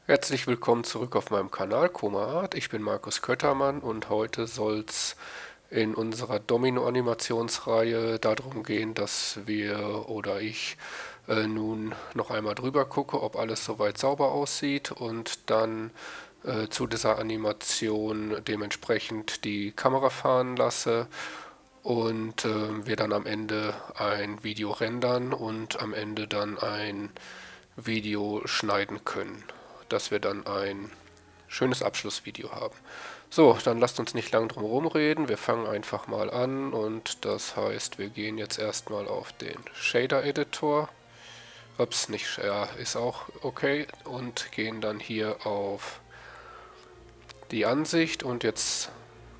Herzlich willkommen zurück auf meinem Kanal Chroma Art. Ich bin Markus Köttermann und heute soll es in unserer Domino-Animationsreihe darum gehen, dass wir oder ich nun noch einmal drüber gucke, ob alles soweit sauber aussieht und dann zu dieser Animation dementsprechend die Kamera fahren lasse und wir dann am Ende ein Video rendern und am Ende dann ein Video schneiden können, dass wir dann ein schönes Abschlussvideo haben. So, dann lasst uns nicht lang drum herum reden. Wir fangen einfach mal an und das heißt, wir gehen jetzt erstmal auf den Shader Editor. Ups, nicht, ja, ist auch okay. Und gehen dann hier auf die Ansicht und jetzt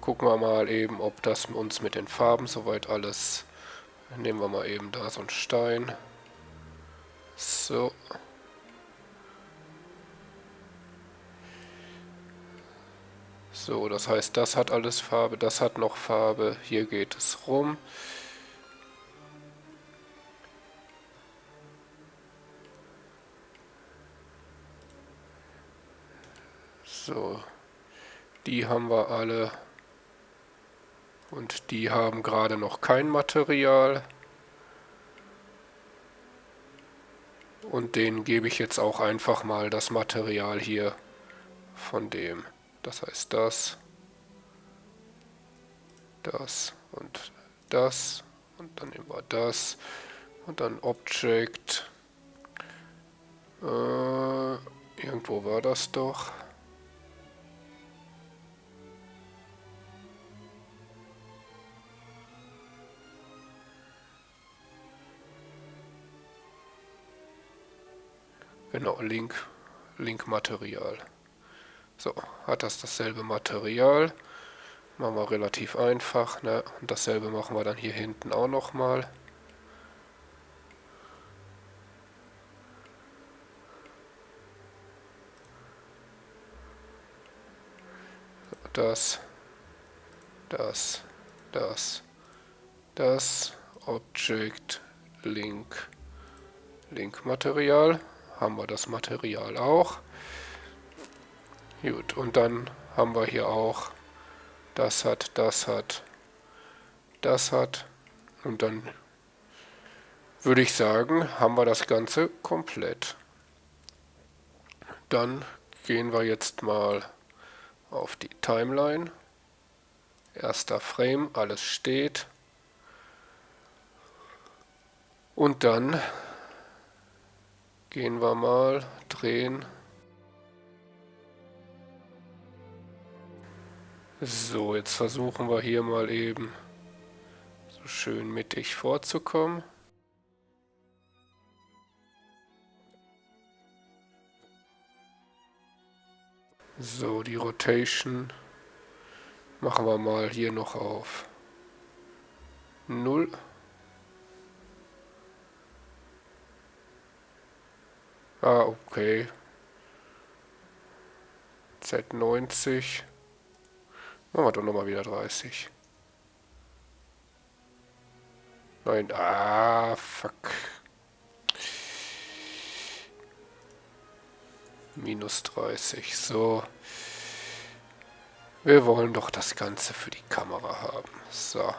gucken wir mal eben, ob das uns mit den Farben soweit alles... Nehmen wir mal eben da so einen Stein. So. So, das heißt, das hat alles Farbe, das hat noch Farbe. Hier geht es rum. So, die haben wir alle. Und die haben gerade noch kein Material. Und denen gebe ich jetzt auch einfach mal das Material hier von dem. Das heißt das, das und das. Und dann nehmen wir das. Und dann Object. Irgendwo war das doch. Genau, Link Material. So, hat das dasselbe Material. Machen wir relativ einfach, ne? Und dasselbe machen wir dann hier hinten auch nochmal. Das, das, das, Object, Link Material. Haben wir das Material auch. Gut, und dann haben wir hier auch das hat, das hat, das hat. Und dann würde ich sagen, haben wir das Ganze komplett. Dann gehen wir jetzt mal auf die Timeline. Erster Frame, alles steht. Und dann gehen wir mal, drehen. So, jetzt versuchen wir hier mal eben so schön mittig vorzukommen. So, die Rotation machen wir mal hier noch auf 0. Ah, okay. Z90. Machen wir doch nochmal wieder 30. Nein, fuck. Minus 30. So. Wir wollen doch das Ganze für die Kamera haben. So.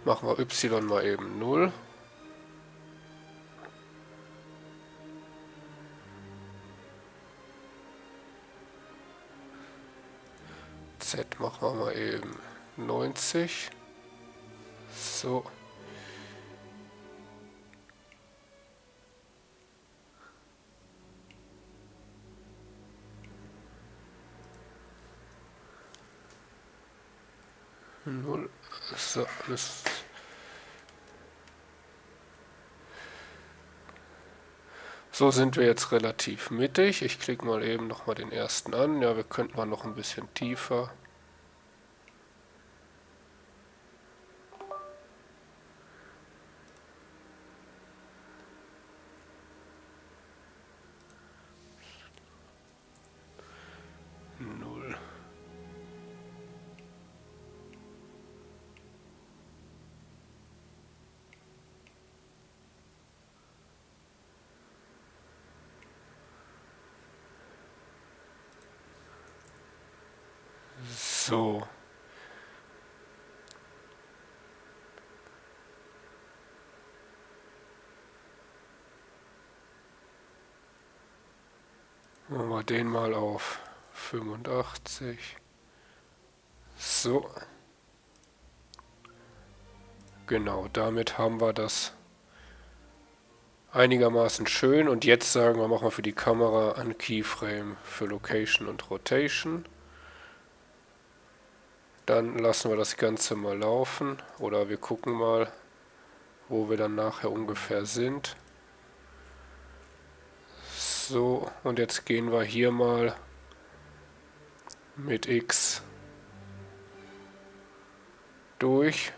Machen wir Y mal eben 0. Z machen wir mal eben 90. So. Null. So, so sind wir jetzt relativ mittig. Ich klicke mal eben nochmal den ersten an. Ja, wir könnten mal noch ein bisschen tiefer. Null. So. Machen wir den mal auf 85. So. Genau, damit haben wir das einigermaßen schön. Und jetzt sagen wir, machen wir für die Kamera ein Keyframe für Location und Rotation. Dann lassen wir das Ganze mal laufen. Oder wir gucken mal, wo wir dann nachher ungefähr sind. So, und jetzt gehen wir hier mal mit X durch.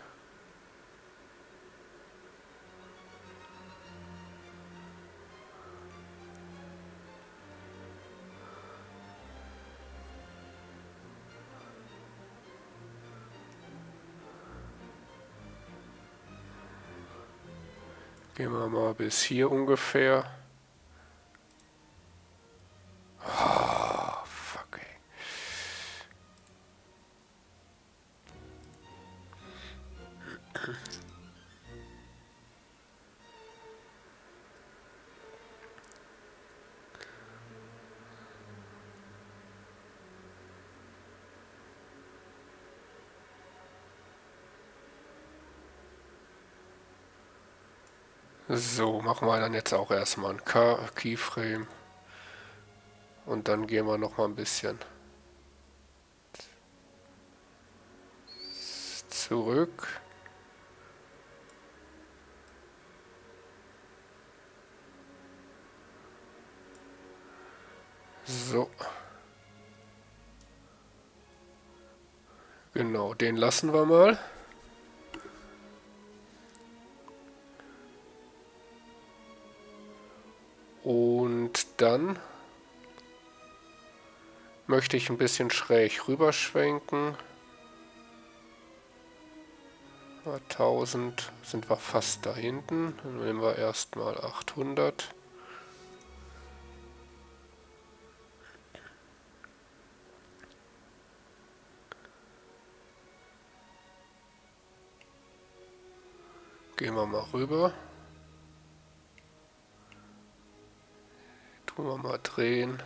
Gehen wir mal bis hier ungefähr. Ah, fuck, ey. So, machen wir dann jetzt auch erstmal ein Keyframe. Und dann gehen wir noch mal ein bisschen zurück. So. Genau, den lassen wir mal. Und dann möchte ich ein bisschen schräg rüberschwenken. 1000 sind wir fast da hinten. Dann nehmen wir erstmal 800. Gehen wir mal rüber. Tun wir mal drehen.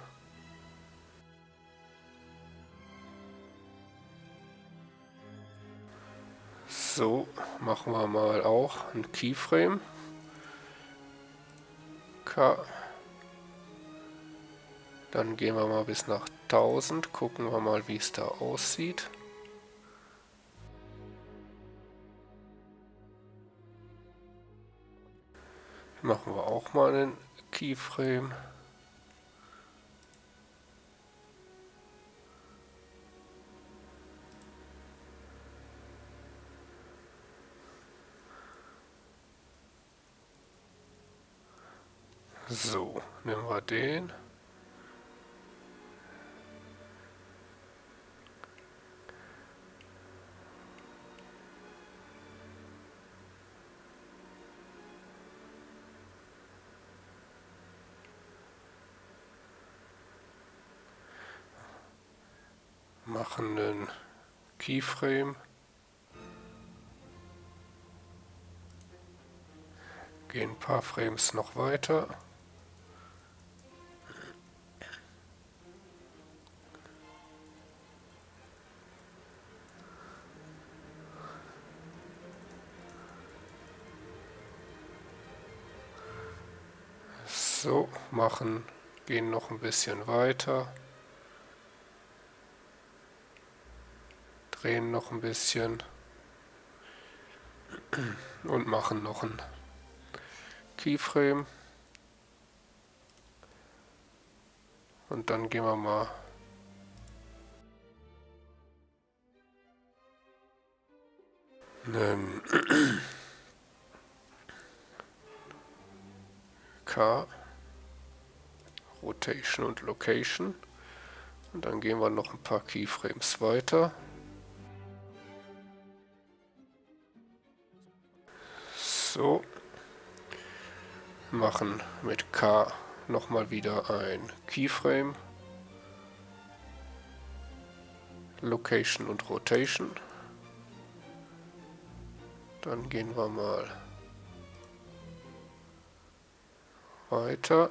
So, machen wir mal auch ein Keyframe. K. Dann gehen wir mal bis nach 1000. Gucken wir mal, wie es da aussieht. Machen wir auch mal einen Keyframe. So, nehmen wir den. Machen einen Keyframe. Gehen ein paar Frames noch weiter. So, machen, gehen noch ein bisschen weiter. Drehen noch ein bisschen. Und machen noch ein Keyframe. Und dann gehen wir mal einen K, Rotation und Location. Und dann gehen wir noch ein paar Keyframes weiter. So. Machen mit K nochmal wieder ein Keyframe. Location und Rotation. Dann gehen wir mal weiter.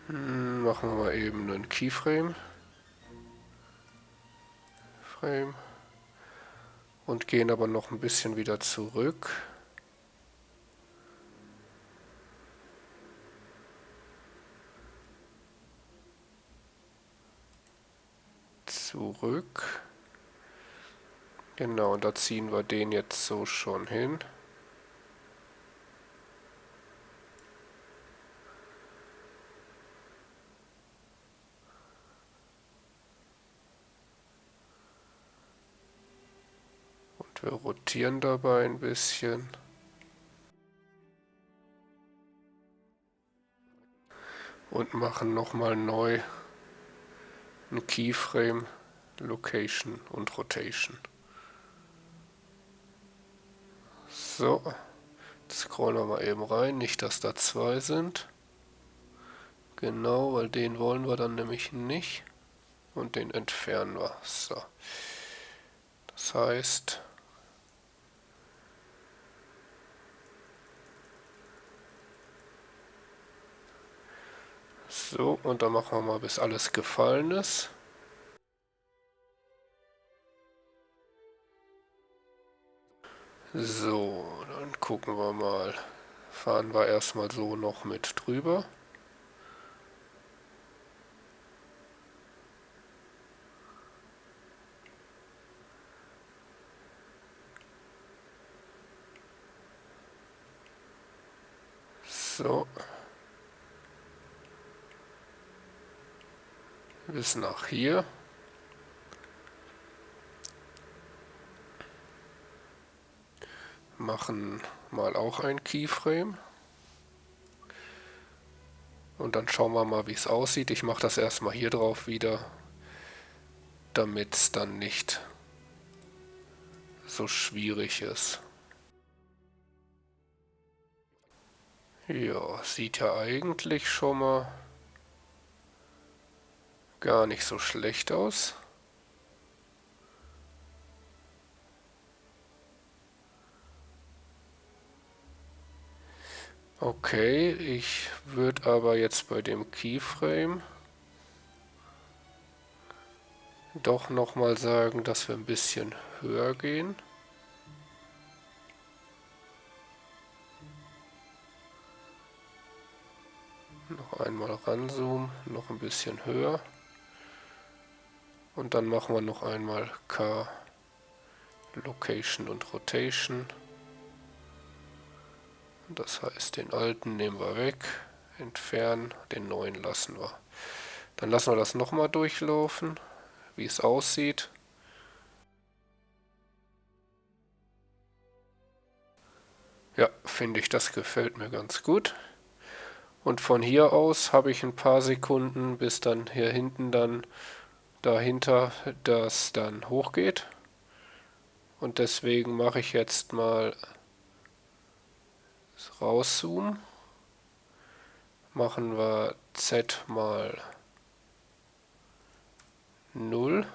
Machen wir mal eben einen Keyframe. Und gehen aber noch ein bisschen wieder zurück. Genau, und da ziehen wir den jetzt so schon hin. Und wir rotieren dabei ein bisschen. Und machen nochmal neu ein Keyframe, Location und Rotation. So, jetzt scrollen wir mal eben rein, nicht dass da zwei sind. Genau, weil den wollen wir dann nämlich nicht. Und den entfernen wir. So. Das heißt, so, und dann machen wir mal, bis alles gefallen ist. So, dann gucken wir mal. Fahren wir erstmal so noch mit drüber. So. Bis nach hier. Machen mal auch ein Keyframe. Und dann schauen wir mal, wie es aussieht. Ich mache das erstmal hier drauf wieder, damit es dann nicht so schwierig ist. Ja, sieht ja eigentlich schon mal gar nicht so schlecht aus. Okay, ich würde aber jetzt bei dem Keyframe doch nochmal sagen, dass wir ein bisschen höher gehen. Noch einmal ranzoomen, noch ein bisschen höher. Und dann machen wir noch einmal K, Location und Rotation. Das heißt, den alten nehmen wir weg, entfernen, den neuen lassen wir. Dann lassen wir das nochmal durchlaufen, wie es aussieht. Ja, finde ich, das gefällt mir ganz gut. Und von hier aus habe ich ein paar Sekunden, bis dann hier hinten dann dahinter das dann hochgeht. Und deswegen mache ich jetzt mal rauszoomen. Machen wir Z mal 0.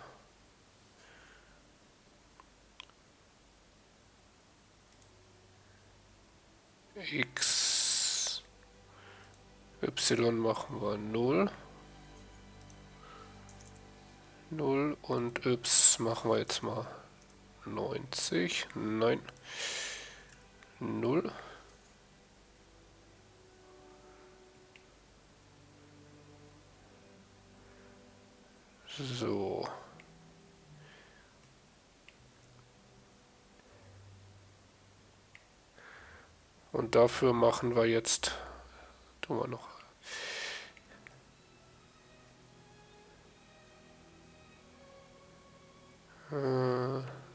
X, Y machen wir 0. 0 und Y machen wir jetzt mal 90. Nein. 0. So. Und dafür machen wir jetzt, tun wir noch.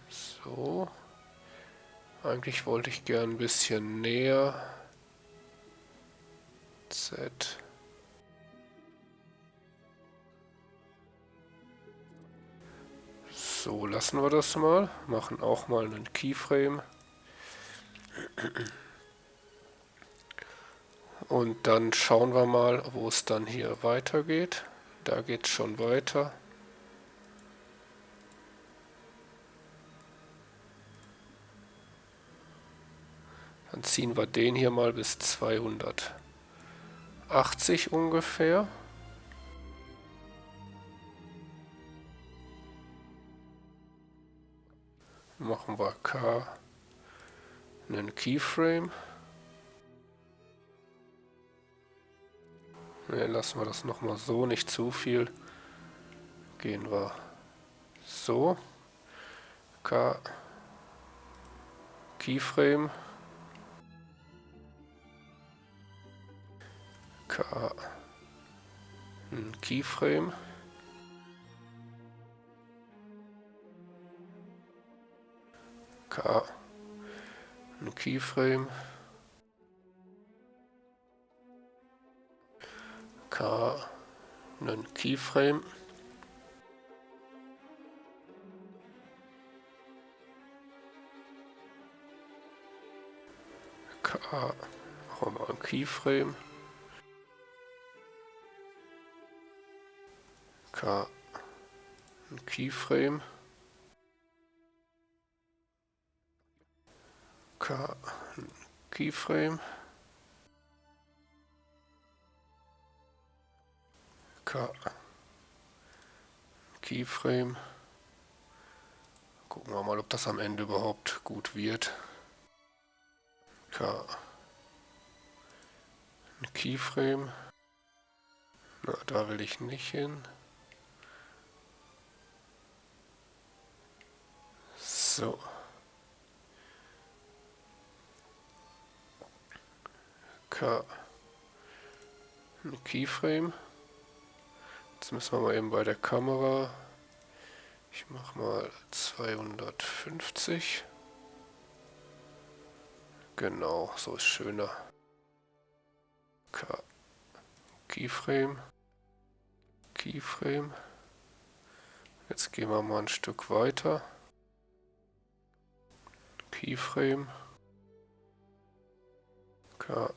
So. Eigentlich wollte ich gern ein bisschen näher. Z. So, lassen wir das mal. Machen auch mal einen Keyframe. Und dann schauen wir mal, wo es dann hier weitergeht. Da geht es schon weiter. Dann ziehen wir den hier mal bis 280 ungefähr. Machen wir K einen Keyframe. Ne, lassen wir das nochmal so, nicht zu viel. Gehen wir so. K Keyframe. K ein Keyframe. K ein Keyframe. K einen Keyframe. K machen wir ein Keyframe. K ein Keyframe. K ein Keyframe. K Keyframe. Gucken wir mal, ob das am Ende überhaupt gut wird. K ein Keyframe. Na, da will ich nicht hin. So. K ein Keyframe. Jetzt müssen wir mal eben bei der Kamera. Ich mache mal 250. Genau, so ist schöner. K Keyframe. Keyframe. Jetzt gehen wir mal ein Stück weiter. Keyframe. K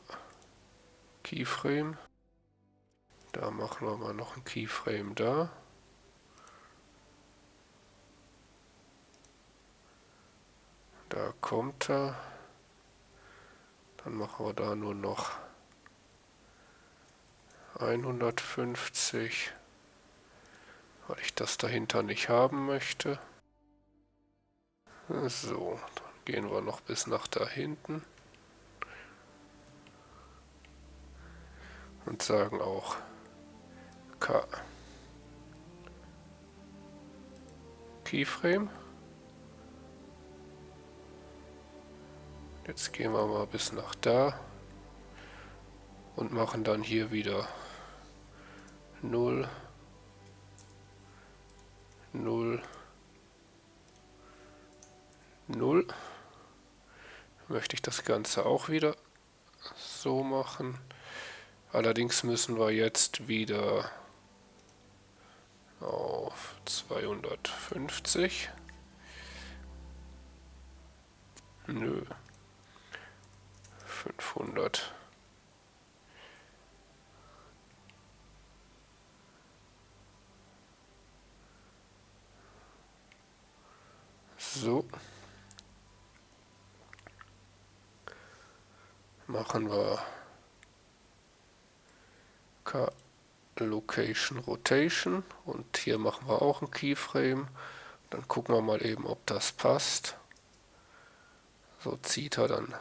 Keyframe. Da machen wir mal noch ein Keyframe da. Da kommt er. Dann machen wir da nur noch 150, weil ich das dahinter nicht haben möchte. So, dann gehen wir noch bis nach da hinten. Und sagen auch K Keyframe. Jetzt gehen wir mal bis nach da und machen dann hier wieder 0, 0, 0. Möchte ich das Ganze auch wieder so machen. Allerdings müssen wir jetzt wieder auf 250. Nö. 500. So. Machen wir K Location Rotation und hier machen wir auch ein Keyframe. Dann gucken wir mal eben, ob das passt. So zieht er dann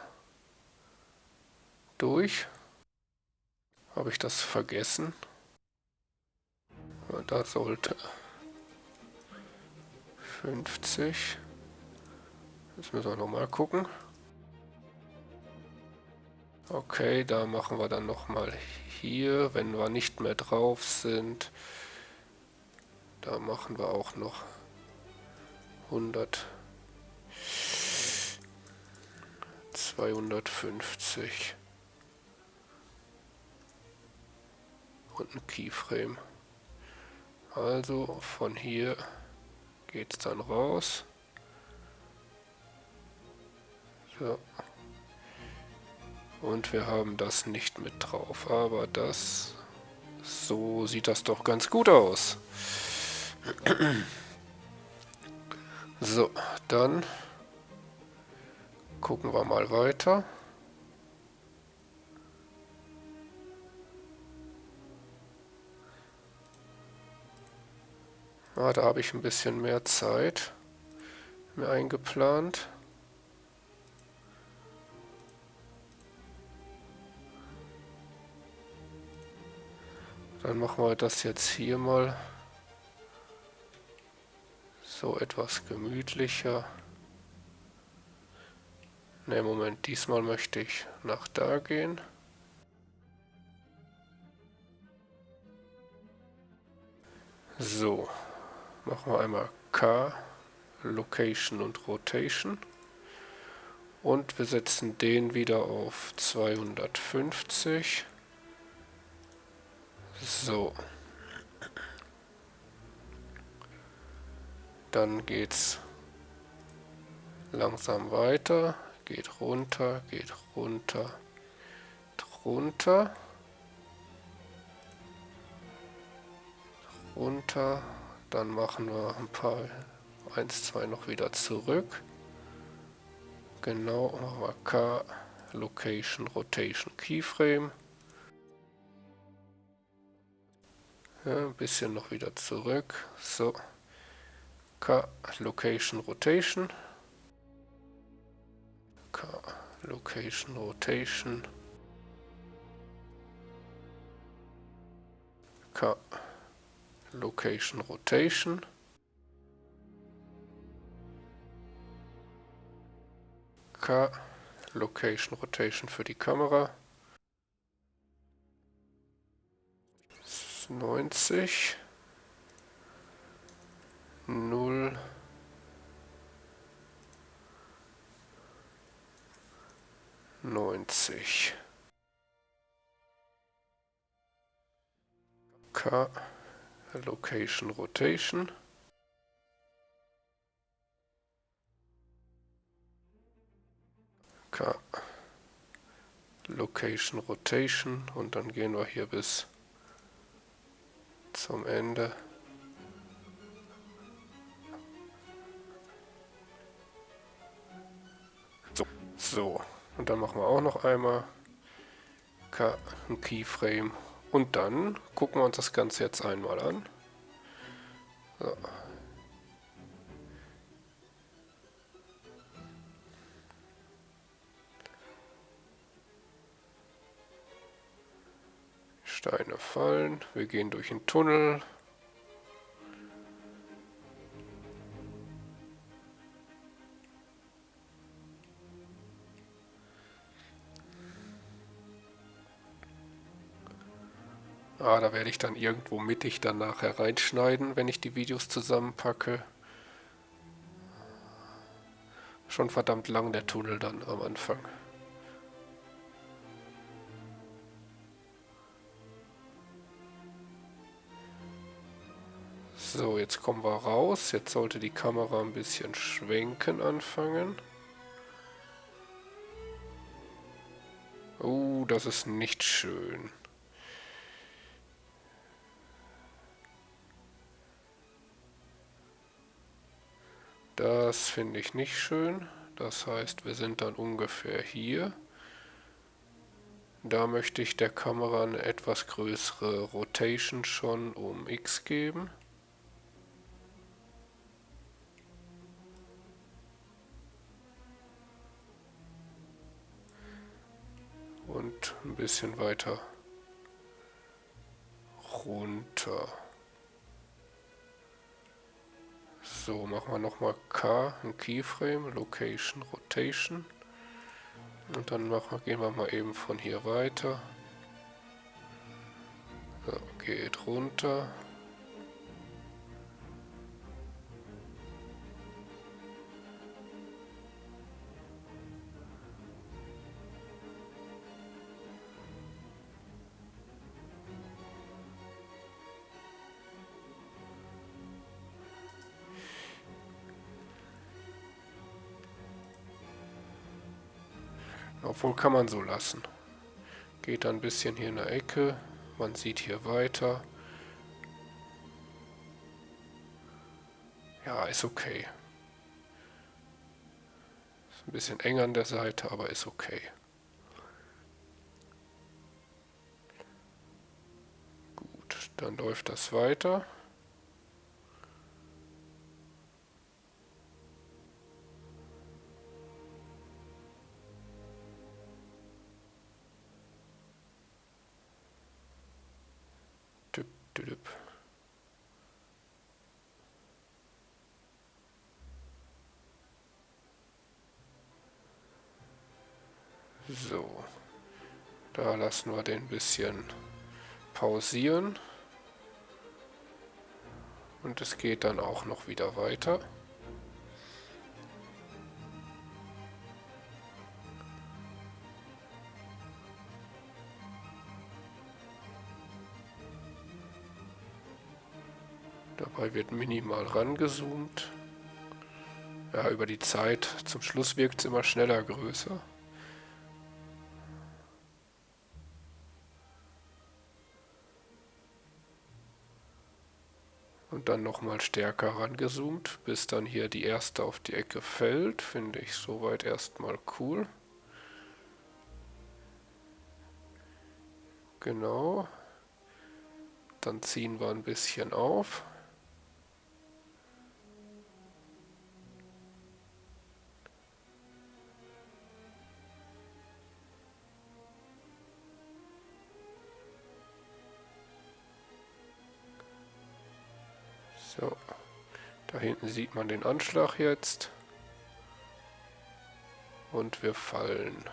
durch. Habe ich das vergessen? Ja, da sollte 50. Jetzt müssen wir nochmal gucken. Okay, da machen wir dann nochmal hier, wenn wir nicht mehr drauf sind. Da machen wir auch noch 100, 250 und ein Keyframe. Also von hier geht es dann raus. So. Und wir haben das nicht mit drauf, aber das... So sieht das doch ganz gut aus. So, dann gucken wir mal weiter. Ah, da habe ich ein bisschen mehr Zeit mir eingeplant. Dann machen wir das jetzt hier mal so etwas gemütlicher. Ne, Moment, diesmal möchte ich nach da gehen. So, machen wir einmal K, Location und Rotation. Und wir setzen den wieder auf 250. So. Dann geht's langsam weiter. Geht runter, runter. Runter. Dann machen wir ein paar, 1, 2 noch wieder zurück. Genau, machen wir K, Location, Rotation, Keyframe. Ja, ein bisschen noch wieder zurück. So. K, Location, Rotation. K, Location, Rotation. K, Location, Rotation. K, Location, Rotation für die Kamera. 90. 0. 90. K, Location, Rotation. K, Location, Rotation. Und dann gehen wir hier bis zum Ende. So, und dann machen wir auch noch einmal ein Keyframe. Und dann gucken wir uns das Ganze jetzt einmal an. So. Steine fallen, wir gehen durch den Tunnel. Ah, da werde ich dann irgendwo mittig dann nachher reinschneiden, wenn ich die Videos zusammenpacke. Schon verdammt lang der Tunnel dann am Anfang. So, jetzt kommen wir raus. Jetzt sollte die Kamera ein bisschen schwenken anfangen. Oh, das ist nicht schön. Das finde ich nicht schön. Das heißt, wir sind dann ungefähr hier. Da möchte ich der Kamera eine etwas größere Rotation schon um X geben. Und ein bisschen weiter runter. So, machen wir nochmal K, ein Keyframe, Location, Rotation. Und dann gehen wir mal eben von hier weiter. So, geht runter. Obwohl kann man so lassen. Geht dann ein bisschen hier in der Ecke. Man sieht hier weiter. Ja, ist okay. Ist ein bisschen eng an der Seite, aber ist okay. Gut, dann läuft das weiter. Düpp, düpp. So, da lassen wir den ein bisschen pausieren. Und es geht dann auch noch wieder weiter. Dabei wird minimal rangezoomt. Ja, über die Zeit. Zum Schluss wirkt es immer schneller größer. Und dann nochmal stärker rangezoomt, bis dann hier die erste auf die Ecke fällt. Finde ich soweit erstmal cool. Genau. Dann ziehen wir ein bisschen auf. So, da hinten sieht man den Anschlag jetzt. Und wir fallen.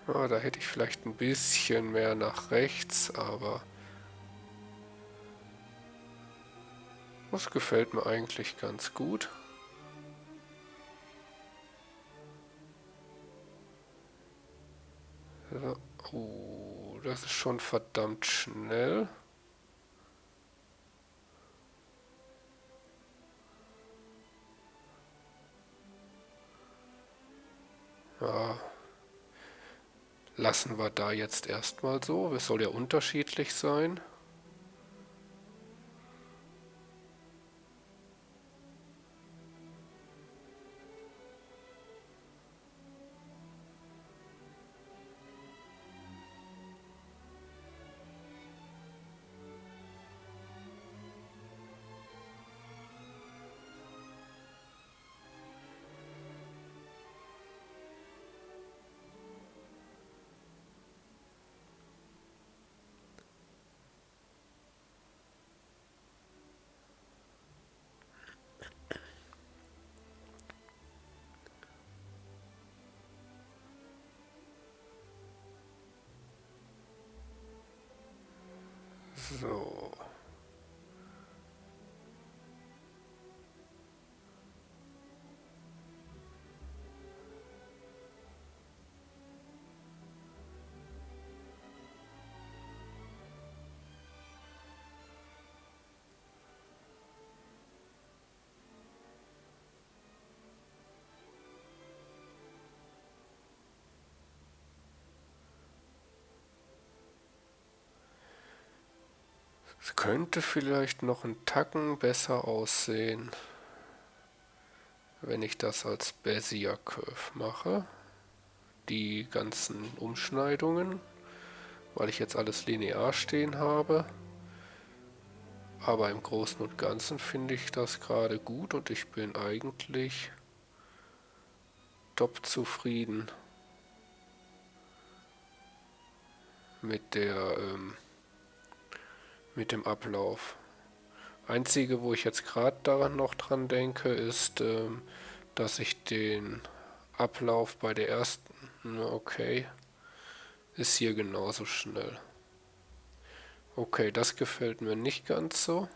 Ja, da hätte ich vielleicht ein bisschen mehr nach rechts, aber das gefällt mir eigentlich ganz gut. So. Das ist schon verdammt schnell. Ja, lassen wir da jetzt erstmal so. Es soll ja unterschiedlich sein. So. Es könnte vielleicht noch einen Tacken besser aussehen, wenn ich das als Bezier Curve mache. Die ganzen Umschneidungen, weil ich jetzt alles linear stehen habe. Aber im Großen und Ganzen finde ich das gerade gut und ich bin eigentlich top zufrieden mit mit dem Ablauf. Einzige, wo ich jetzt gerade daran noch dran denke, ist, dass ich den Ablauf bei der ersten, okay, ist hier genauso schnell. Okay, das gefällt mir nicht ganz so.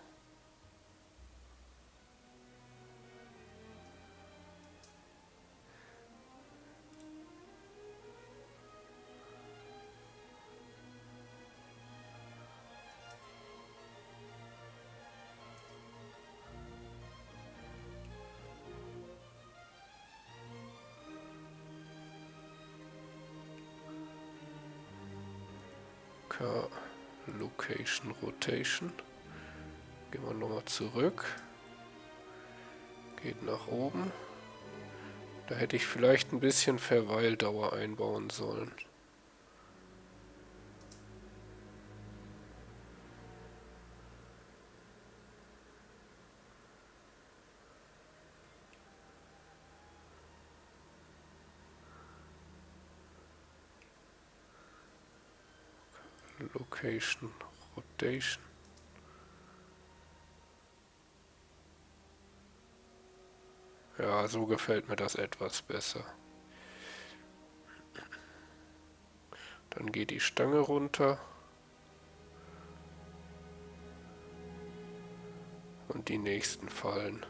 K, Location, Rotation. Gehen wir nochmal zurück. Geht nach oben. Da hätte ich vielleicht ein bisschen Verweildauer einbauen sollen. Location, Rotation. Ja, so gefällt mir das etwas besser. Dann geht die Stange runter. Und die nächsten fallen.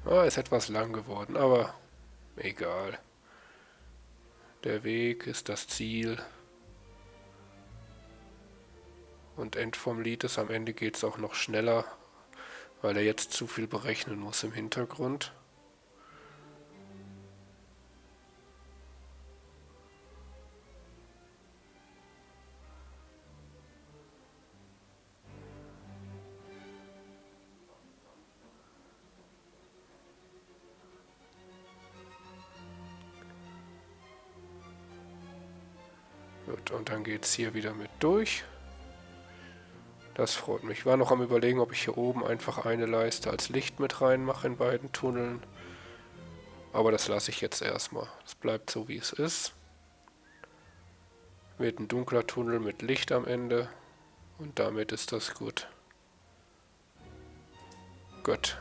Ah, ist etwas lang geworden, aber egal. Der Weg ist das Ziel. Und End vom Lied ist, am Ende geht es auch noch schneller, weil er jetzt zu viel berechnen muss im Hintergrund. Gut, und dann geht es hier wieder mit durch. Das freut mich. Ich war noch am Überlegen, ob ich hier oben einfach eine Leiste als Licht mit reinmache in beiden Tunneln. Aber das lasse ich jetzt erstmal. Es bleibt so, wie es ist. Wird ein dunkler Tunnel mit Licht am Ende. Und damit ist das gut. Gut.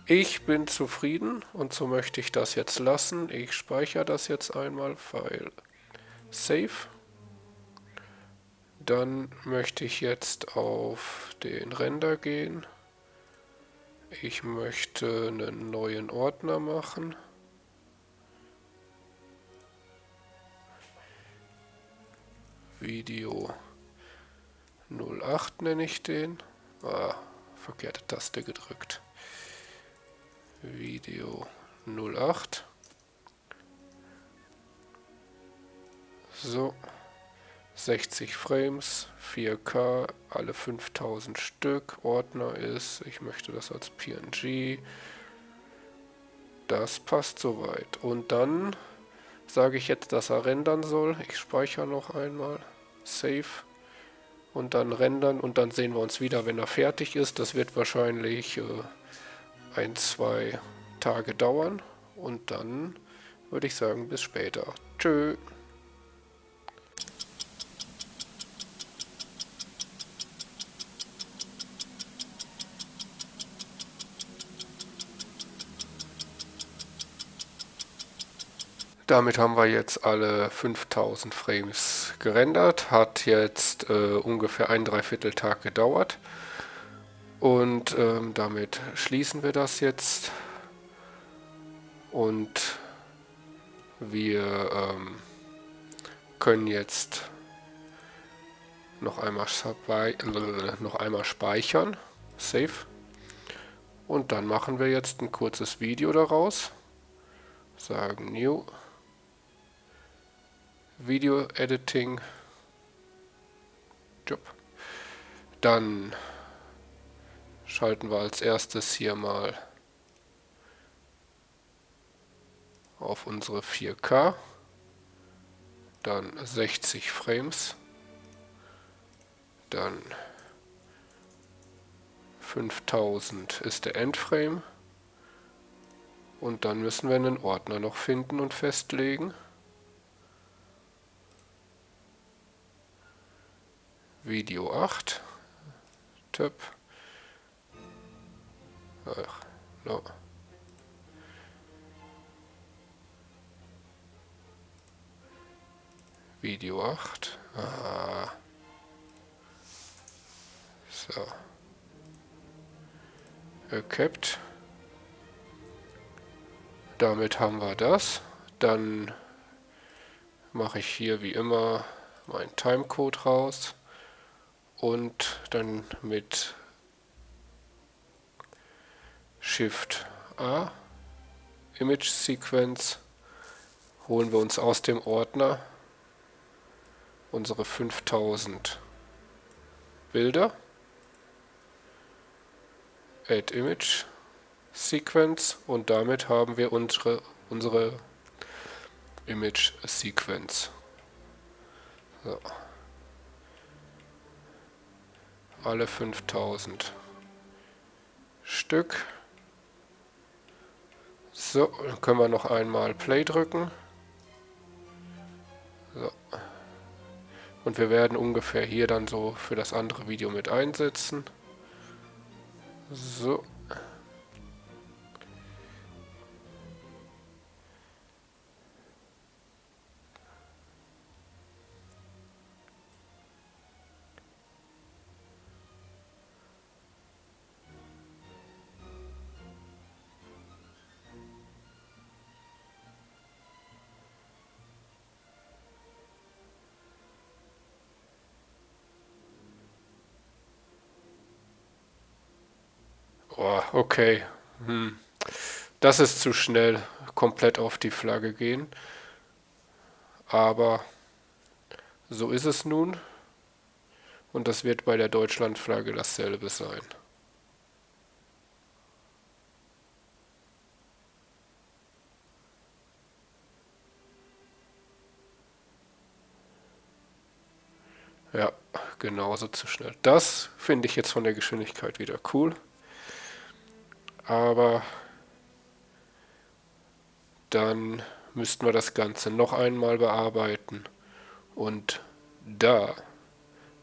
Ich bin zufrieden und so möchte ich das jetzt lassen. Ich speichere das jetzt einmal. File Save. Dann möchte ich jetzt auf den Render gehen. Ich möchte einen neuen Ordner machen. Video 08 nenne ich den. Verkehrte Taste gedrückt. Video 08. So. 60 Frames, 4K, alle 5000 Stück. Ordner ist, ich möchte das als PNG. Das passt soweit. Und dann sage ich jetzt, dass er rendern soll. Ich speichere noch einmal. Save. Und dann rendern und dann sehen wir uns wieder, wenn er fertig ist. Das wird wahrscheinlich 1-2 Tage dauern. Und dann würde ich sagen, bis später. Tschö. Damit haben wir jetzt alle 5000 Frames gerendert. Hat jetzt ungefähr 1,75 Tag gedauert. Und damit schließen wir das jetzt. Und wir können jetzt noch einmal speichern. Save. Und dann machen wir jetzt ein kurzes Video daraus. Sagen New. Video Editing. Job. Dann schalten wir als erstes hier mal auf unsere 4K. Dann 60 Frames. Dann 5000 ist der Endframe. Und dann müssen wir einen Ordner noch finden und festlegen. Video 8. Tab. Ach, no. Video 8. Ah, so. Capped. Damit haben wir das. Dann mache ich hier wie immer meinen Timecode raus und dann mit Shift A, Image Sequence, holen wir uns aus dem Ordner unsere 5000 Bilder. Add Image Sequence und damit haben wir unsere Image Sequence. So. Alle 5000 Stück. So, dann können wir noch einmal Play drücken. So. Und wir werden ungefähr hier dann so für das andere Video mit einsetzen. So. Oh, okay. Das ist zu schnell. Komplett auf die Flagge gehen. Aber so ist es nun. Und das wird bei der Deutschlandflagge dasselbe sein. Ja, genauso zu schnell. Das finde ich jetzt von der Geschwindigkeit wieder cool. Aber dann müssten wir das Ganze noch einmal bearbeiten. Und da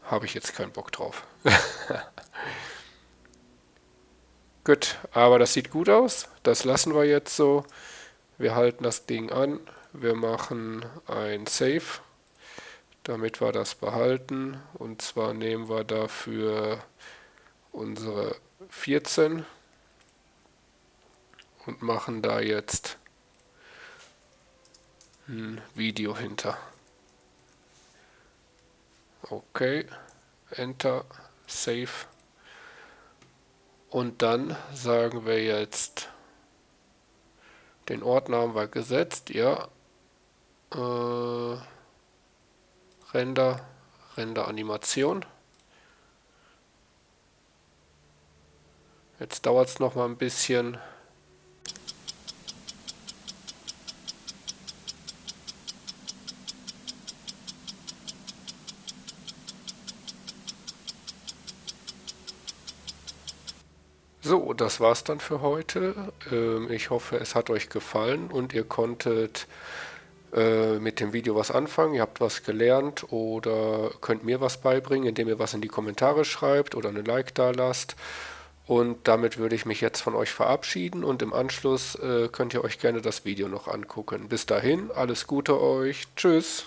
habe ich jetzt keinen Bock drauf. Gut, aber das sieht gut aus. Das lassen wir jetzt so. Wir halten das Ding an. Wir machen ein Save, damit wir das behalten. Und zwar nehmen wir dafür unsere 14 und machen da jetzt ein Video hinter. Okay, Enter, Save. Und dann sagen wir jetzt, den Ordner haben wir gesetzt, ja. Render Animation. Jetzt dauert es noch mal ein bisschen. So, das war's dann für heute. Ich hoffe, es hat euch gefallen und ihr konntet mit dem Video was anfangen, ihr habt was gelernt oder könnt mir was beibringen, indem ihr was in die Kommentare schreibt oder eine Like da lasst. Und damit würde ich mich jetzt von euch verabschieden und im Anschluss könnt ihr euch gerne das Video noch angucken. Bis dahin, alles Gute euch. Tschüss.